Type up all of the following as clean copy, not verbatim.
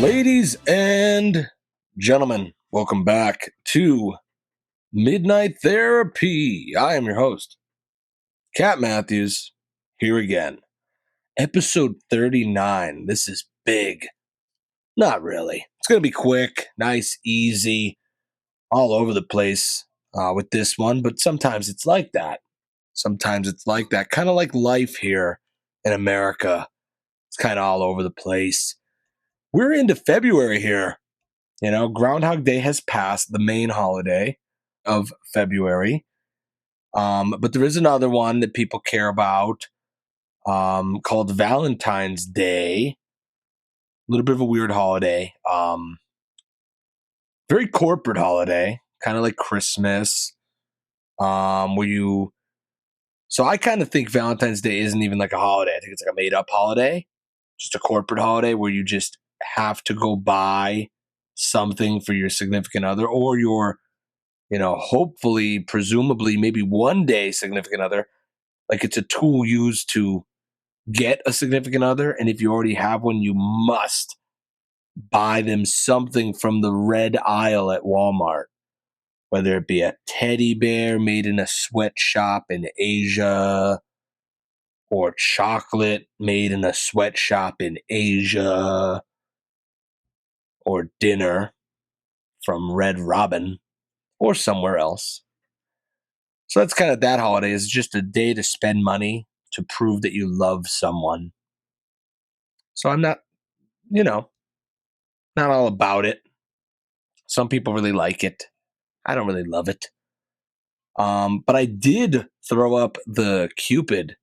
Ladies and gentlemen, welcome back to Midnight Therapy. I am your host, Cat Matthews, here again. Episode 39. This is big. Not really. It's going to be quick, nice, easy, all over the place with this one, but sometimes it's like that. Sometimes it's like that. Kind of like life here in America. It's kind of all over the place. We're into February here. You know, Groundhog Day has passed, the main holiday of February. But there is another one that people care about called Valentine's Day. A little bit of a weird holiday. Very corporate holiday, kind of like Christmas. So I kind of think Valentine's Day isn't even like a holiday. I think it's like a made up holiday, just a corporate holiday where you just have to go buy something for your significant other or your, hopefully, presumably, maybe one day significant other. Like it's a tool used to get a significant other. And if you already have one, you must buy them something from the red aisle at Walmart, whether it be a teddy bear made in a sweatshop in Asia or chocolate made in a sweatshop in Asia or dinner from Red Robin or somewhere else. So that's kind of that holiday. It's just a day to spend money to prove that you love someone. So I'm not, not all about it. Some people really like it. I don't really love it. But I did throw up the Cupid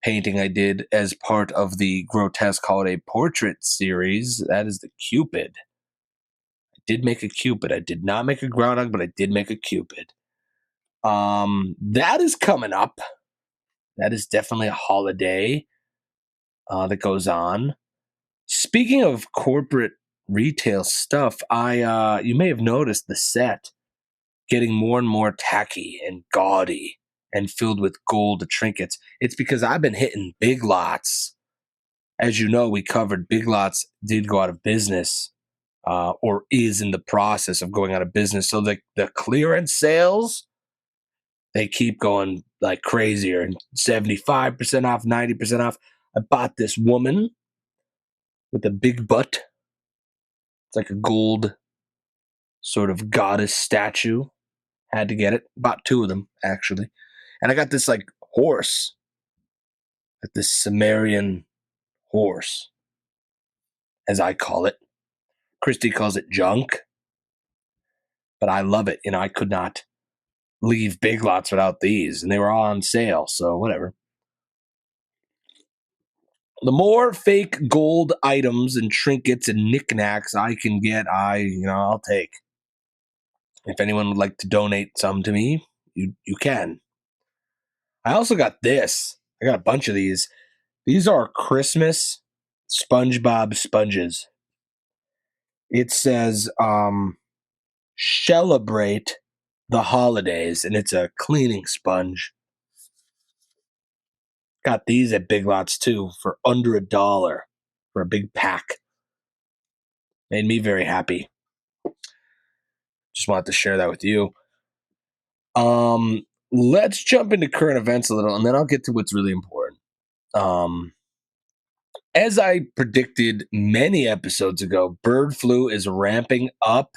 painting I did as part of the Grotesque Holiday Portrait series. That is the Cupid. I did make a Cupid. I did not make a groundhog, but I did make a Cupid. That is coming up. That is definitely a holiday that goes on. Speaking of corporate retail stuff, you may have noticed the set getting more and more tacky and gaudy and filled with gold trinkets. It's because I've been hitting Big Lots. As you know, we covered Big Lots did go out of business or is in the process of going out of business. So the clearance sales, they keep going like crazier and 75% off, 90% off. I bought this woman with a big butt. It's like a gold sort of goddess statue. Had to get it. Bought two of them, actually. And I got this like horse. Like this Sumerian horse, as I call it. Christy calls it junk. But I love it. I could not leave Big Lots without these. And they were all on sale. So whatever. The more fake gold items and trinkets and knickknacks I can get, I'll take. If anyone would like to donate some to me, you can. I also got this. I got a bunch of these. These are Christmas SpongeBob sponges. It says, celebrate the holidays, and it's a cleaning sponge. Got these at Big Lots too for under $1 for a big pack. Made me very happy. Just wanted to share that with you. Let's jump into current events a little, and then I'll get to what's really important. As I predicted many episodes ago, bird flu is ramping up.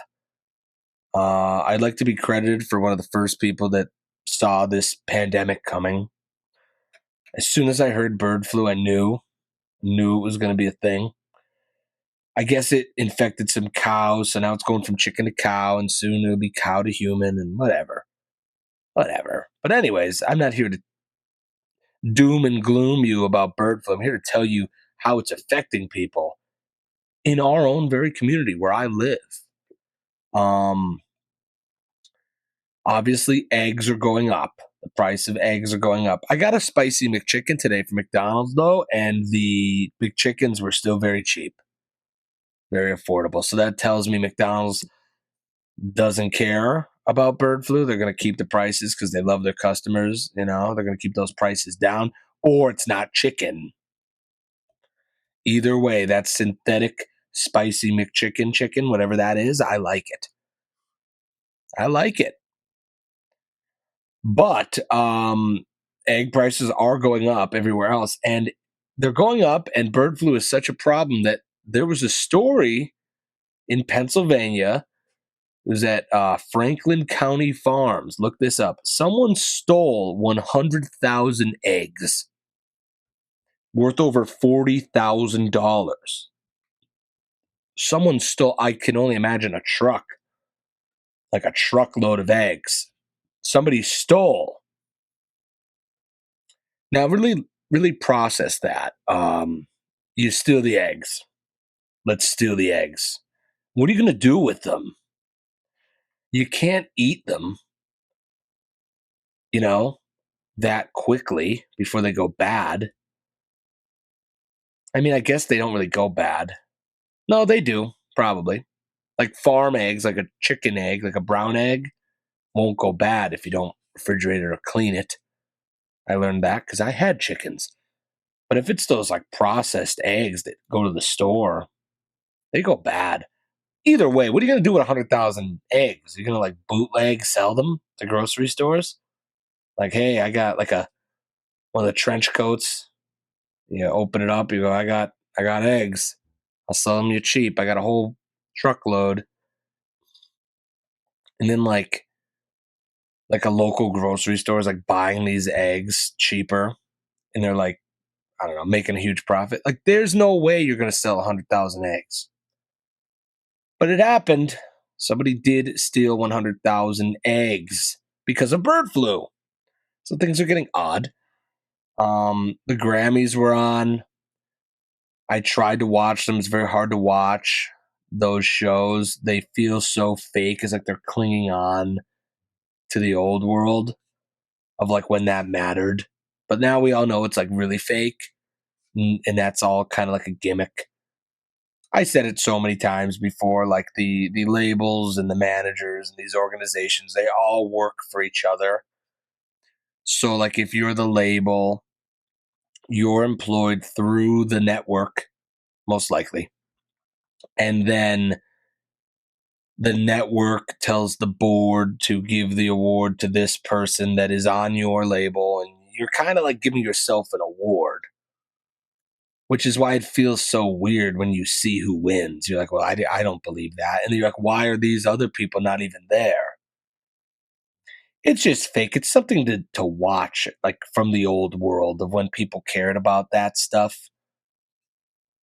I'd like to be credited for one of the first people that saw this pandemic coming. As soon as I heard bird flu, I knew it was going to be a thing. I guess it infected some cows, so now it's going from chicken to cow, and soon it'll be cow to human, and whatever. But anyways, I'm not here to doom and gloom you about bird flu. I'm here to tell you how it's affecting people in our own very community where I live. Obviously, eggs are going up. The price of eggs are going up. I got a spicy McChicken today from McDonald's, though, and the McChickens were still very cheap, very affordable. So that tells me McDonald's doesn't care about bird flu. They're going to keep the prices because they love their customers. They're going to keep those prices down, or it's not chicken. Either way, that's synthetic spicy McChicken chicken, whatever that is. I like it. I like it. But egg prices are going up everywhere else, and they're going up, and bird flu is such a problem that there was a story in Pennsylvania. It was at Franklin County Farms. Look this up. Someone stole 100,000 eggs worth over $40,000. Someone stole, I can only imagine a truck, like a truckload of eggs. Somebody stole. Now, really process that. You steal the eggs. Let's steal the eggs. What are you going to do with them? You can't eat them, that quickly before they go bad. I mean, I guess they don't really go bad. No, they do, probably. Like farm eggs, like a chicken egg, like a brown egg, won't go bad if you don't refrigerate it or clean it. I learned that because I had chickens. But if it's those like processed eggs that go to the store, they go bad. Either way, what are you going to do with 100,000 eggs? You're going to like bootleg sell them to grocery stores? Like, hey, I got like one of the trench coats. You open it up, you go, I got eggs. I'll sell them you cheap. I got a whole truckload. And then like a local grocery store is like buying these eggs cheaper, and they're like, I don't know, making a huge profit. Like, there's no way you're going to sell 100,000 eggs. But it happened. Somebody did steal 100,000 eggs because of bird flu. So things are getting odd. The Grammys were on. I tried to watch them. It's very hard to watch those shows. They feel so fake. It's like they're clinging on to the old world of like when that mattered. But now we all know it's like really fake. And that's all kind of like a gimmick. I said it so many times before, like the labels and the managers and these organizations, they all work for each other. So like if you're the label, you're employed through the network, most likely. And then the network tells the board to give the award to this person that is on your label. And you're kind of like giving yourself an award, which is why it feels so weird when you see who wins. You're like, well, I don't believe that. And you're like, why are these other people not even there? It's just fake. It's something to watch, like from the old world of when people cared about that stuff.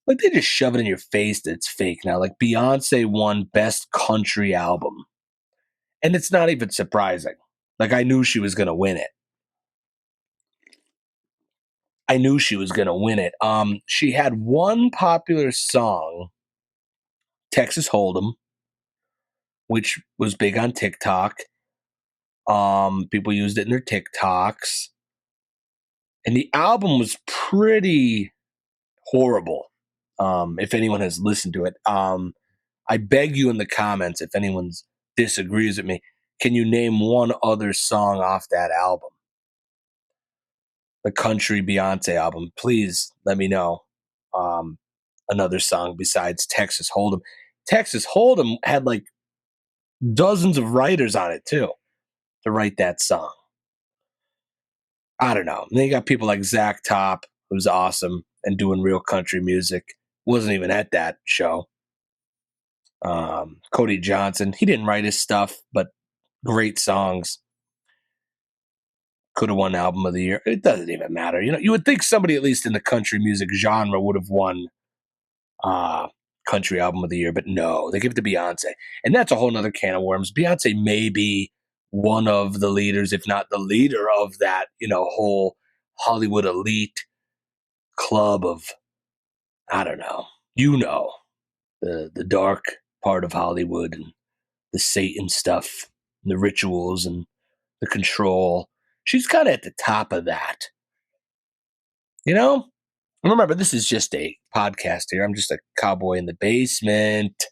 Like they just shove it in your face that it's fake now. Like Beyonce won Best Country Album. And it's not even surprising. Like I knew she was going to win it. She had one popular song, Texas Hold'em, which was big on TikTok. People used it in their TikToks. And the album was pretty horrible. If anyone has listened to it, I beg you in the comments, if anyone disagrees with me, can you name one other song off that album? The country Beyonce album. Please let me know. Another song besides Texas Hold'em. Texas Hold'em had like dozens of writers on it too to write that song. I don't know. And then you got people like Zach Top, who's awesome and doing real country music. Wasn't even at that show. Cody Johnson, he didn't write his stuff, but great songs. Could have won Album of the Year. It doesn't even matter. You would think somebody at least in the country music genre would have won Country Album of the Year, but no, they give it to Beyonce. And that's a whole nother can of worms. Beyonce may be one of the leaders, if not the leader of that, whole Hollywood elite club of, I don't know, the dark part of Hollywood and the Satan stuff, and the rituals and the control. She's kind of at the top of that. Remember, this is just a podcast here. I'm just a cowboy in the basement.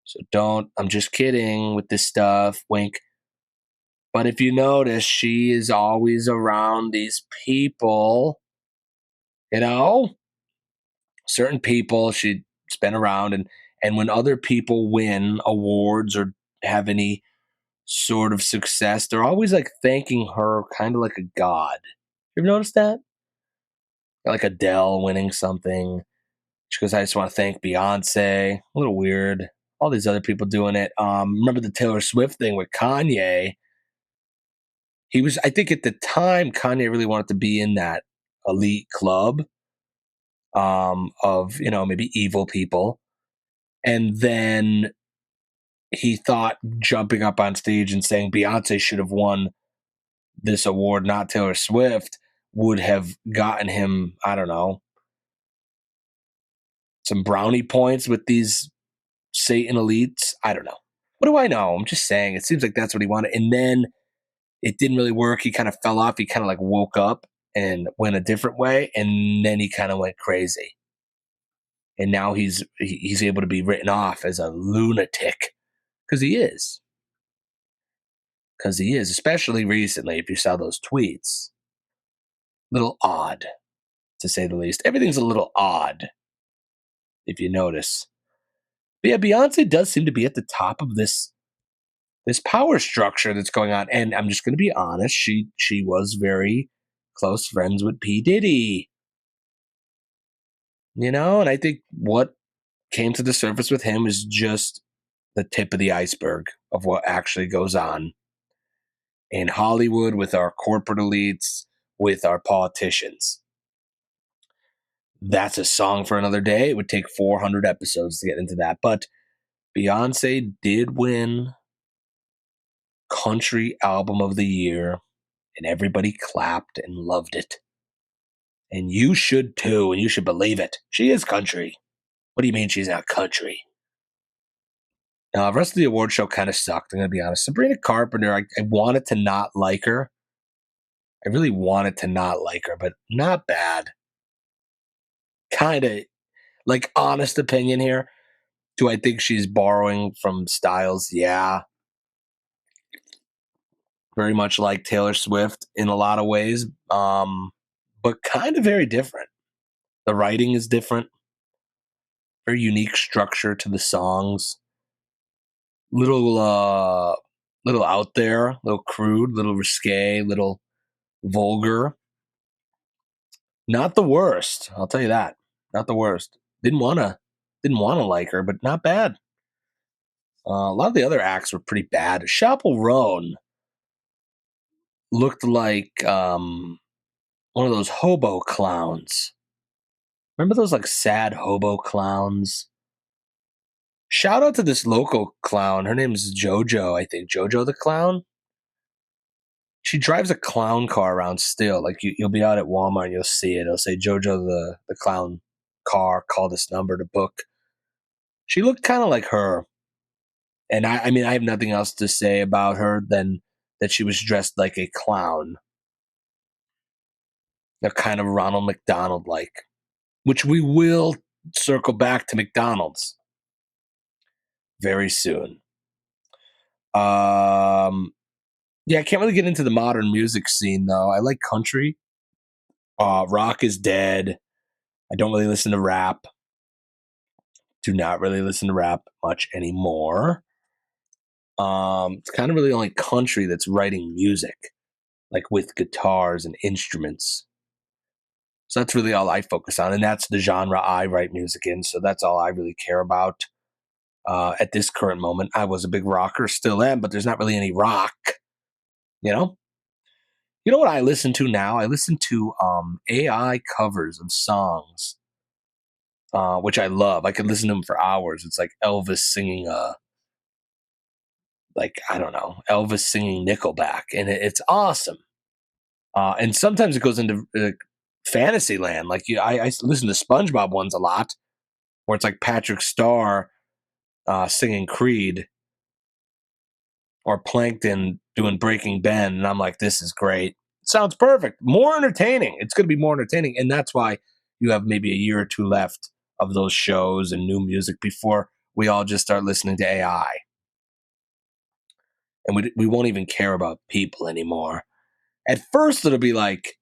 So I'm just kidding with this stuff. Wink. But if you notice, she is always around these people, certain people. She It's been around, and when other people win awards or have any sort of success, they're always like thanking her kind of like a god. You ever noticed that? Like Adele winning something. She goes, I just want to thank Beyonce. A little weird. All these other people doing it. Remember the Taylor Swift thing with Kanye? He was, I think at the time, Kanye really wanted to be in that elite club of, maybe evil people. And then he thought jumping up on stage and saying Beyonce should have won this award, not Taylor Swift, would have gotten him, I don't know, some brownie points with these Satan elites. I don't know. What do I know? I'm just saying. It seems like that's what he wanted. And then it didn't really work. He kind of fell off. He kind of like woke up and went a different way. And then he kind of went crazy. And now he's able to be written off as a lunatic because he is. Because he is, especially recently, if you saw those tweets. Little odd, to say the least. Everything's a little odd, if you notice. But yeah, Beyonce does seem to be at the top of this power structure that's going on. And I'm just going to be honest, she was very close friends with P. Diddy. And I think what came to the surface with him is just the tip of the iceberg of what actually goes on in Hollywood with our corporate elites, with our politicians. That's a song for another day. It would take 400 episodes to get into that. But Beyonce did win Country Album of the Year, and everybody clapped and loved it. And you should too, and you should believe it. She is country. What do you mean she's not country? Now, the rest of the award show kind of sucked, I'm going to be honest. Sabrina Carpenter, I wanted to not like her. I really wanted to not like her, but not bad. Kind of, like, honest opinion here. Do I think she's borrowing from styles? Yeah. Very much like Taylor Swift in a lot of ways, but kind of very different. The writing is different. Very unique structure to the songs. Little out there, little crude, little risque, little vulgar. Not the worst, I'll tell you that. Not the worst. Didn't wanna like her, but not bad. A lot of the other acts were pretty bad. Chappell Roan looked like one of those hobo clowns. Remember those like sad hobo clowns? Shout out to this local clown. Her name is JoJo, I think. JoJo the clown. She drives a clown car around still. Like you'll be out at Walmart and you'll see it. It'll say JoJo the clown car. Call this number to book. She looked kind of like her. And I mean, I have nothing else to say about her than that she was dressed like a clown. They're kind of Ronald McDonald like, which we will circle back to McDonald's very soon. Yeah, I can't really get into the modern music scene though. I like country. Rock is dead. I don't really listen to rap. Do not really listen to rap much anymore. It's kind of really only country that's writing music, like with guitars and instruments. So that's really all I focus on, and that's the genre I write music in. So that's all I really care about at this current moment. I was a big rocker, still am, but there's not really any rock. You know what I listen to now? I listen to AI covers of songs, which I love. I could listen to them for hours. It's like Elvis singing I don't know, Elvis singing Nickelback, and it's awesome. And sometimes it goes into fantasy land. Like I listen to SpongeBob ones a lot, where it's like Patrick Starr singing Creed, or Plankton doing Breaking Ben, and I'm like, this is great. It sounds perfect. More entertaining. It's going to be more entertaining, and that's why you have maybe a year or two left of those shows and new music before we all just start listening to AI. And we won't even care about people anymore. At first, it'll be like,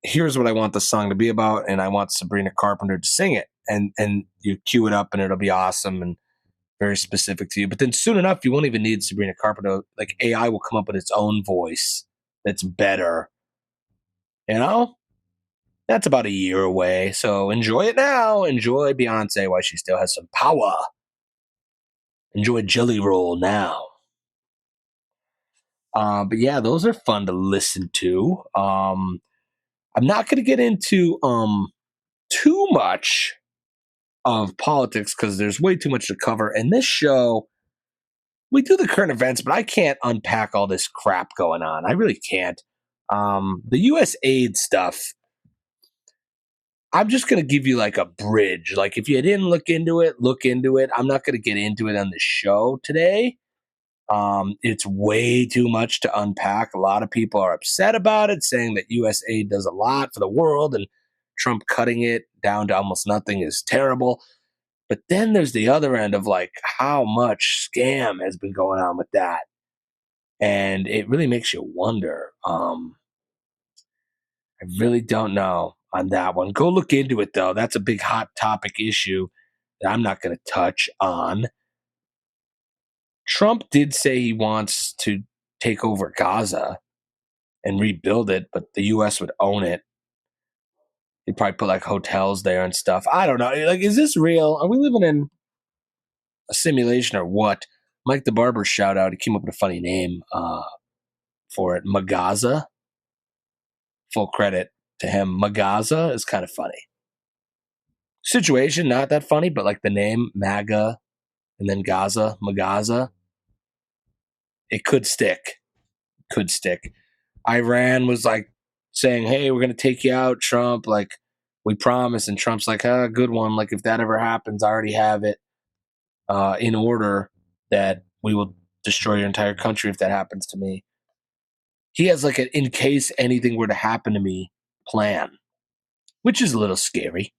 here's what I want the song to be about, and I want Sabrina Carpenter to sing it. And you cue it up and it'll be awesome and very specific to you. But then soon enough, you won't even need Sabrina Carpenter. Like AI will come up with its own voice that's better. You know? That's about a year away. So enjoy it now. Enjoy Beyonce while she still has some power. Enjoy Jelly Roll now. But yeah, those are fun to listen to. I'm not going to get into too much of politics because there's way too much to cover. And this show, we do the current events, but I can't unpack all this crap going on. I really can't. The US aid stuff, I'm just going to give you like a bridge. Like if you didn't look into it, look into it. I'm not going to get into it on the show today. It's way too much to unpack. A lot of people are upset about it, saying that US aid does a lot for the world and Trump cutting it down to almost nothing is terrible. But then there's the other end of like how much scam has been going on with that. And it really makes you wonder. I really don't know on that one. Go look into it though. That's a big hot topic issue that I'm not going to touch on. Trump did say he wants to take over Gaza and rebuild it, but the US would own it. He'd probably put like hotels there and stuff. I don't know. Like, is this real? Are we living in a simulation or what? Mike the Barber shout out. He came up with a funny name for it. Magaza. Full credit to him. Magaza is kind of funny. Situation, not that funny, but like the name MAGA and then Gaza, Magaza. It could stick. Could stick. Iran was like saying, hey, we're going to take you out, Trump. Like, we promise. And Trump's like, good one. Like, if that ever happens, I already have it in order that we will destroy your entire country if that happens to me. He has like an in case anything were to happen to me plan, which is a little scary.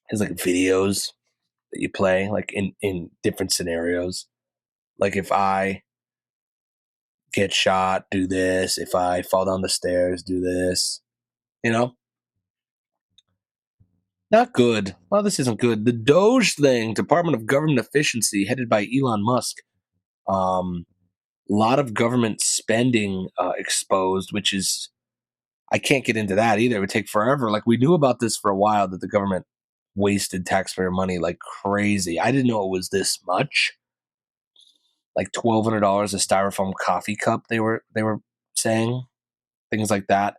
Has like videos that you play like in different scenarios. Like if I get shot, do this. If I fall down the stairs, do this. You know? Not good. Well, this isn't good. The DOGE thing, Department of Government Efficiency, headed by Elon Musk. A lot of government spending exposed, which is, I can't get into that either. It would take forever. Like we knew about this for a while that the government wasted taxpayer money like crazy. I didn't know it was this much. Like $1,200 a styrofoam coffee cup. They were saying things like that.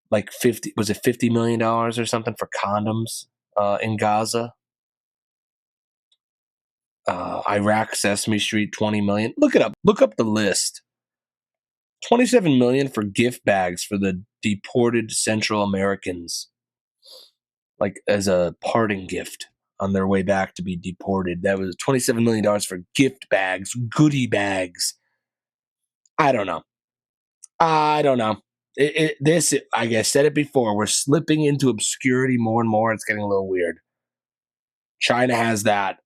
Like $50 million or something for condoms in Gaza. Iraq, Sesame Street, 20 million. Look it up. Look up the list. 27 million for gift bags for the deported Central Americans, like as a parting gift on their way back to be deported. That was $27 million for gift bags, goodie bags. I don't know. I guess said it before. We're slipping into obscurity more and more. It's getting a little weird. China has that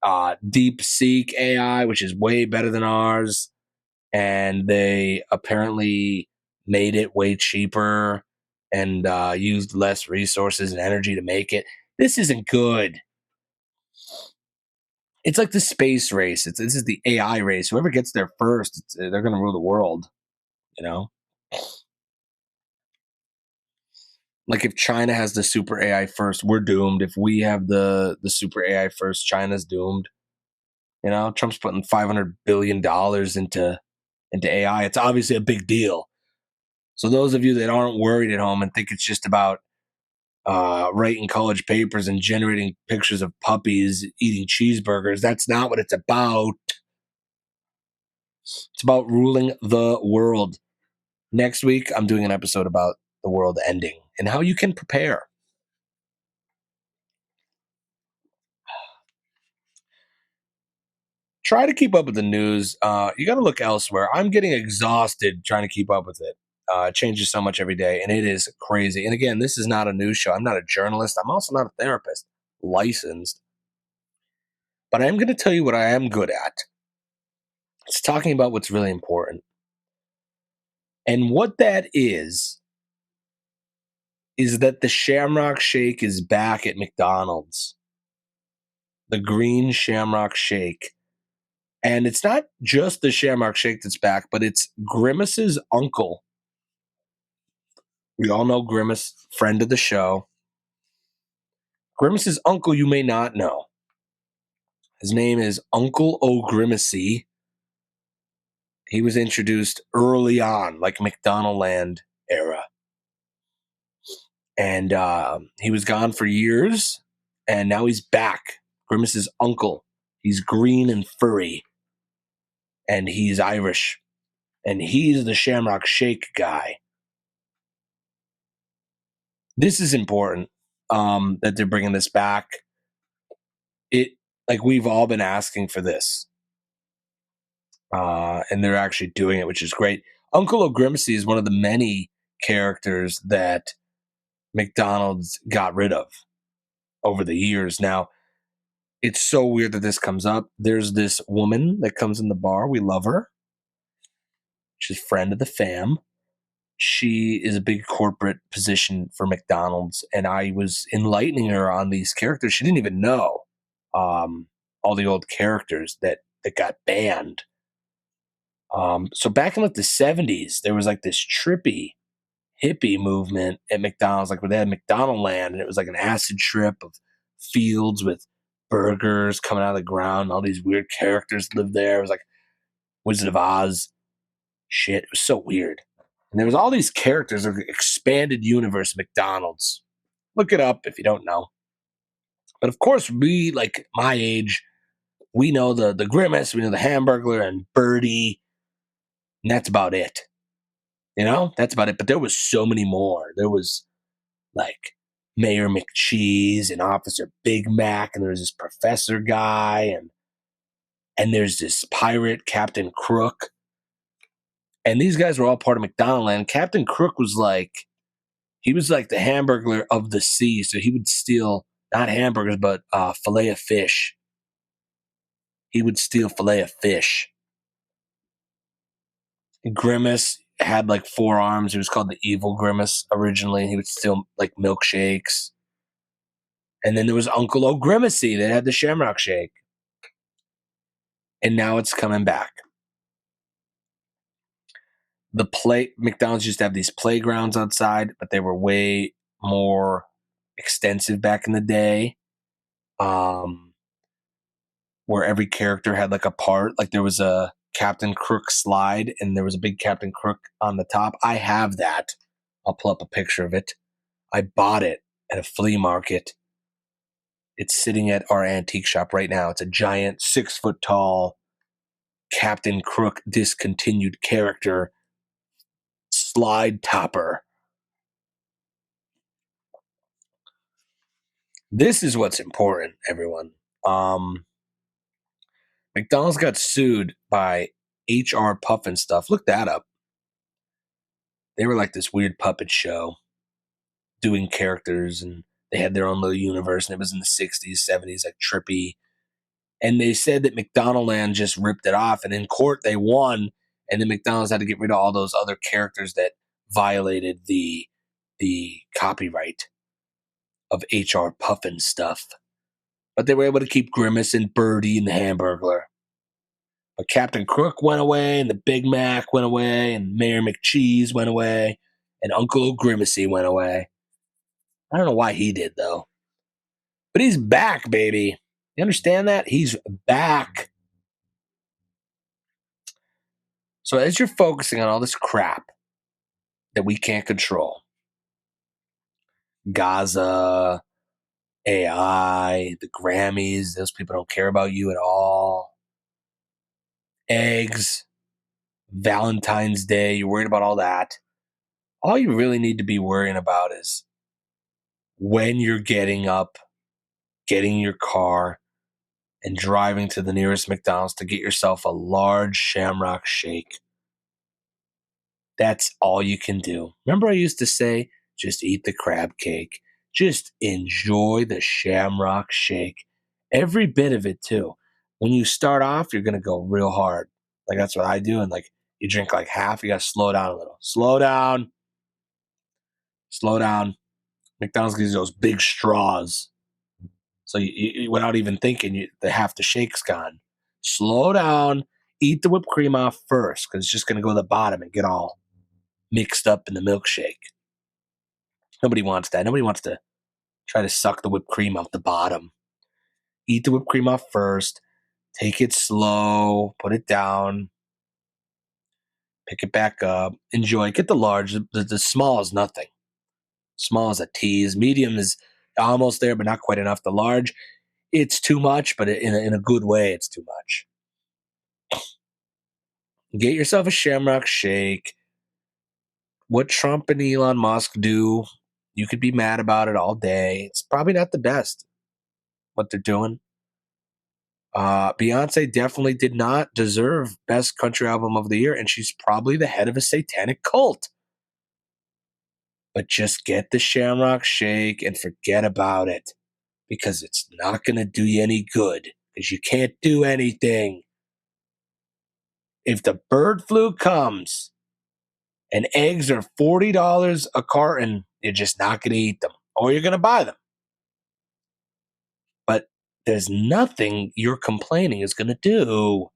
deep seek AI, which is way better than ours. And they apparently made it way cheaper and used less resources and energy to make it. This isn't good. It's like the space race. This is the AI race. Whoever gets there first, they're going to rule the world, you know? Like if China has the super AI first, we're doomed. If we have the super AI first, China's doomed. You know, Trump's putting $500 billion into AI. It's obviously a big deal. So those of you that aren't worried at home and think it's just about writing college papers and generating pictures of puppies eating cheeseburgers, that's not what it's about. It's about ruling the world. Next week, I'm doing an episode about the world ending and how you can prepare. Try to keep up with the news. You got to look elsewhere. I'm getting exhausted trying to keep up with it. It changes so much every day, and it is crazy. And again, this is not a news show. I'm not a journalist. I'm also not a therapist, licensed. But I am going to tell you what I am good at. It's talking about what's really important. And what that is that the Shamrock Shake is back at McDonald's. The green Shamrock Shake. And it's not just the Shamrock Shake that's back, but it's Grimace's uncle. We all know Grimace, friend of the show. Grimace's uncle, you may not know. His name is Uncle O'Grimacy. He was introduced early on, like McDonald Land era. And he was gone for years, and now he's back. Grimace's uncle. He's green and furry, and he's Irish. And he's the Shamrock Shake guy. This is important that they're bringing this back. Like we've all been asking for this. And they're actually doing it, which is great. Uncle O'Grimacy is one of the many characters that McDonald's got rid of over the years. Now, it's so weird that this comes up. There's this woman that comes in the bar. We love her. She's a friend of the fam. She is a big corporate position for McDonald's, and I was enlightening her on these characters. She didn't even know all the old characters that got banned. So back in like the 70s, there was like this trippy hippie movement at McDonald's, like where they had McDonald Land, and it was like an acid trip of fields with burgers coming out of the ground. And all these weird characters lived there. It was like Wizard of Oz shit. It was so weird. And there was all these characters of expanded universe McDonald's. Look it up if you don't know. But of course, we, like my age, we know the Grimace, we know the Hamburglar and Birdie, and that's about it. You know, that's about it. But there was so many more. There was like Mayor McCheese and Officer Big Mac, and there was this professor guy, and there's this pirate, Captain Crook. And these guys were all part of McDonald Land. Captain Crook was like, he was like the Hamburglar of the sea. So he would steal not hamburgers, but filet of fish. He would steal filet of fish. Grimace had like 4 arms. He was called the Evil Grimace originally. He would steal like milkshakes. And then there was Uncle O'Grimacy that had the Shamrock Shake. And now it's coming back. McDonald's used to have these playgrounds outside, but they were way more extensive back in the day. Where every character had like a part. Like there was a Captain Crook slide, and there was a big Captain Crook on the top. I have that. I'll pull up a picture of it. I bought it at a flea market. It's sitting at our antique shop right now. It's a giant 6-foot tall Captain Crook discontinued character slide topper. This is what's important, everyone. McDonald's got sued by HR Puffin Stuff. Look that up. They were like this weird puppet show doing characters, and they had their own little universe, and it was in the 60s, 70s, like trippy. And they said that McDonald Land just ripped it off, and in court they won, and then McDonald's had to get rid of all those other characters that violated the copyright of HR Puffin Stuff. But they were able to keep Grimace and Birdie and the Hamburglar. But Captain Crook went away, and the Big Mac went away, and Mayor McCheese went away, and Uncle O'Grimacy went away. I don't know why he did, though. But he's back, baby. You understand that? He's back. So as you're focusing on all this crap that we can't control, Gaza, AI, the Grammys, those people don't care about you at all. Eggs, Valentine's Day, you're worried about all that. All you really need to be worrying about is when you're getting up, getting in your car, and driving to the nearest McDonald's to get yourself a large Shamrock Shake. That's all you can do. Remember I used to say, just eat the crab cake. Just enjoy the Shamrock Shake. Every bit of it, too. When you start off, you're going to go real hard. Like, that's what I do. And, like, You drink like half, you got to slow down a little. Slow down. Slow down. McDonald's gives you those big straws. So without even thinking, the half the shake's gone. Slow down. Eat the whipped cream off first because it's just going to go to the bottom and get all mixed up in the milkshake. Nobody wants that. Nobody wants to try to suck the whipped cream off the bottom. Eat the whipped cream off first. Take it slow. Put it down. Pick it back up. Enjoy. Get the large. The small is nothing. Small is a tease. Medium is almost there, but not quite enough. The large, it's too much, but in a good way, it's too much. Get yourself a Shamrock shake. What Trump and Elon Musk do, you could be mad about it all day. It's probably not the best, what they're doing. Beyonce definitely did not deserve Best Country Album of the Year, and she's probably the head of a satanic cult. But just get the Shamrock shake and forget about it, because it's not going to do you any good, because you can't do anything. If the bird flu comes and eggs are $40 a carton, you're just not going to eat them, or you're going to buy them. But there's nothing your complaining is going to do.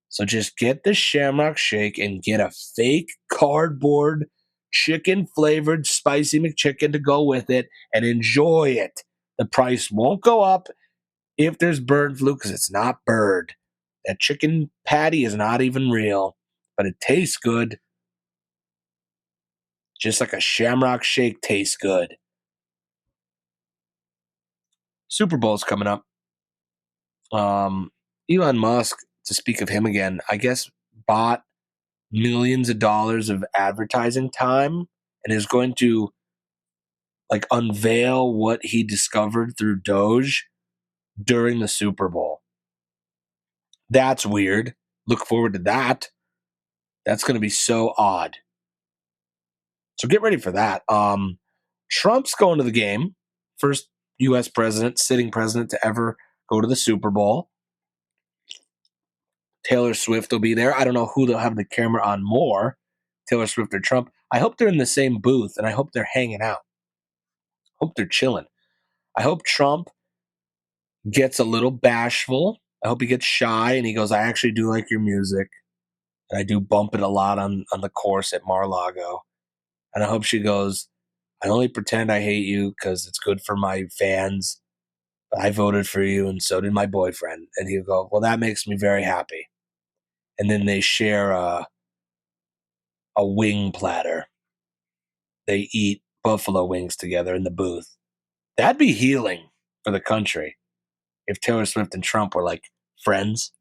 So just get the Shamrock shake and get a fake cardboard chicken-flavored spicy McChicken to go with it and enjoy it. The price won't go up if there's bird flu because it's not bird. That chicken patty is not even real, but it tastes good. Just like a Shamrock shake tastes good. Super Bowl's coming up. Elon Musk, to speak of him again, I guess bought millions of dollars of advertising time and is going to like unveil what he discovered through DOGE during the Super Bowl. That's weird. Look forward to that. That's going to be so odd. So get ready for that. Trump's going to the game. First U.S. president, sitting president to ever go to the Super Bowl. Taylor Swift will be there. I don't know who they'll have the camera on more, Taylor Swift or Trump. I hope they're in the same booth, and I hope they're hanging out. I hope they're chilling. I hope Trump gets a little bashful. I hope he gets shy, and he goes, I actually do like your music. And I do bump it a lot on the course at Mar-a-Lago. And I hope she goes, I only pretend I hate you because it's good for my fans. But I voted for you, and so did my boyfriend. And he'll go, well, that makes me very happy. And then they share a wing platter. They eat buffalo wings together in the booth. That'd be healing for the country if Taylor Swift and Trump were like friends.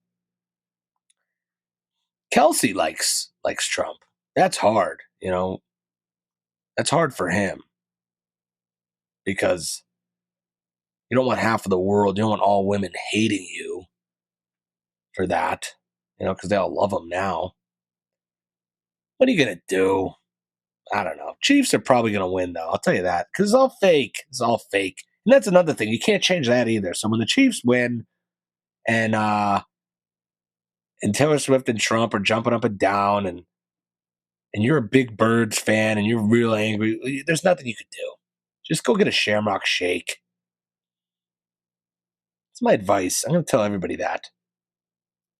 Kelsey likes Trump. That's hard, you know. That's hard for him because you don't want half of the world, you don't want all women hating you for that, you know, because they all love him now. What are you going to do? I don't know. Chiefs are probably going to win, though. I'll tell you that, because it's all fake. It's all fake. And that's another thing. You can't change that either. So when the Chiefs win and Taylor Swift and Trump are jumping up and down and you're a big Birds fan and you're real angry, there's nothing you could do. Just go get a Shamrock shake. That's my advice. I'm going to tell everybody that.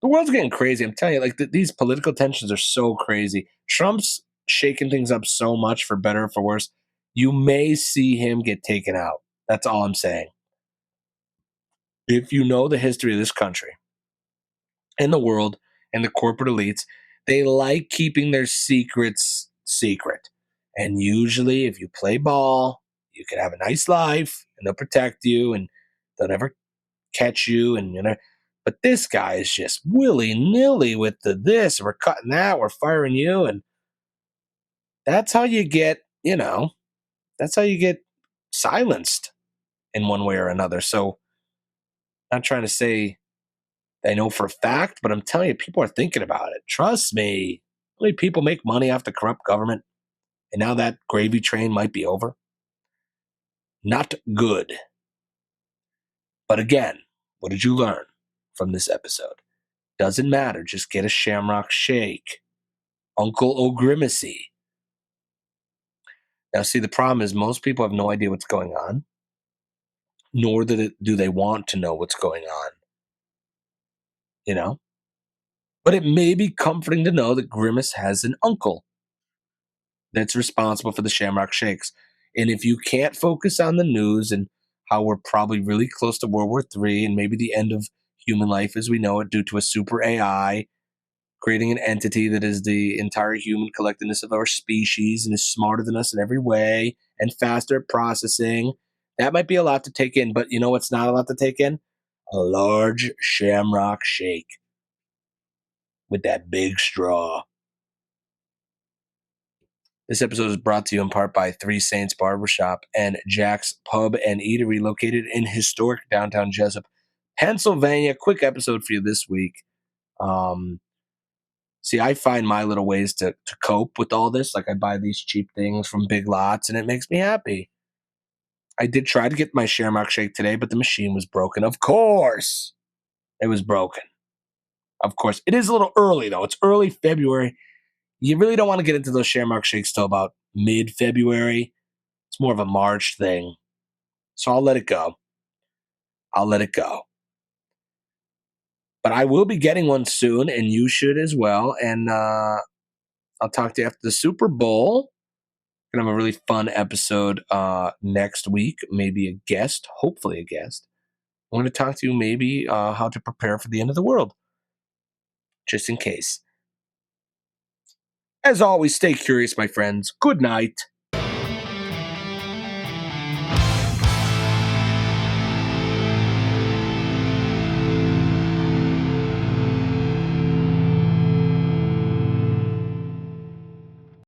The world's getting crazy. I'm telling you, like these political tensions are so crazy. Trump's shaking things up so much, for better or for worse. You may see him get taken out. That's all I'm saying. If you know the history of this country and the world and the corporate elites, they like keeping their secrets secret. And usually, if you play ball, you can have a nice life and they'll protect you and they'll never catch you. And, you know, but this guy is just willy-nilly with this. We're cutting that. We're firing you. And that's how you get, you know, that's how you get silenced in one way or another. So I'm not trying to say I know for a fact, but I'm telling you, people are thinking about it. Trust me. How many people make money off the corrupt government? And now that gravy train might be over. Not good. But again, what did you learn from this episode? Doesn't matter. Just get a Shamrock shake. Uncle O'Grimacy. Now, see, the problem is most people have no idea what's going on, nor do they want to know what's going on. You know? But it may be comforting to know that Grimace has an uncle that's responsible for the Shamrock Shakes. And if you can't focus on the news and how we're probably really close to World War III and maybe the end of human life as we know it due to a super AI creating an entity that is the entire human collectiveness of our species and is smarter than us in every way and faster at processing, that might be a lot to take in. But you know what's not a lot to take in? A large Shamrock Shake with that big straw. This episode is brought to you in part by Three Saints Barbershop and Jack's Pub and Eatery located in historic downtown Jessup, Pennsylvania. Quick episode for you this week. See, I find my little ways to cope with all this. Like I buy these cheap things from Big Lots and it makes me happy. I did try to get my Shamrock Shake today, but the machine was broken. Of course, it was broken. Of course. It is a little early, though. It's early February. You really don't want to get into those Shamrock Shakes till about mid-February. It's more of a March thing. So I'll let it go. But I will be getting one soon, and you should as well. And I'll talk to you after the Super Bowl. Gonna have a really fun episode next week. Maybe a guest, hopefully a guest. I'm going to talk to you maybe how to prepare for the end of the world, just in case. As always, stay curious, my friends. Good night.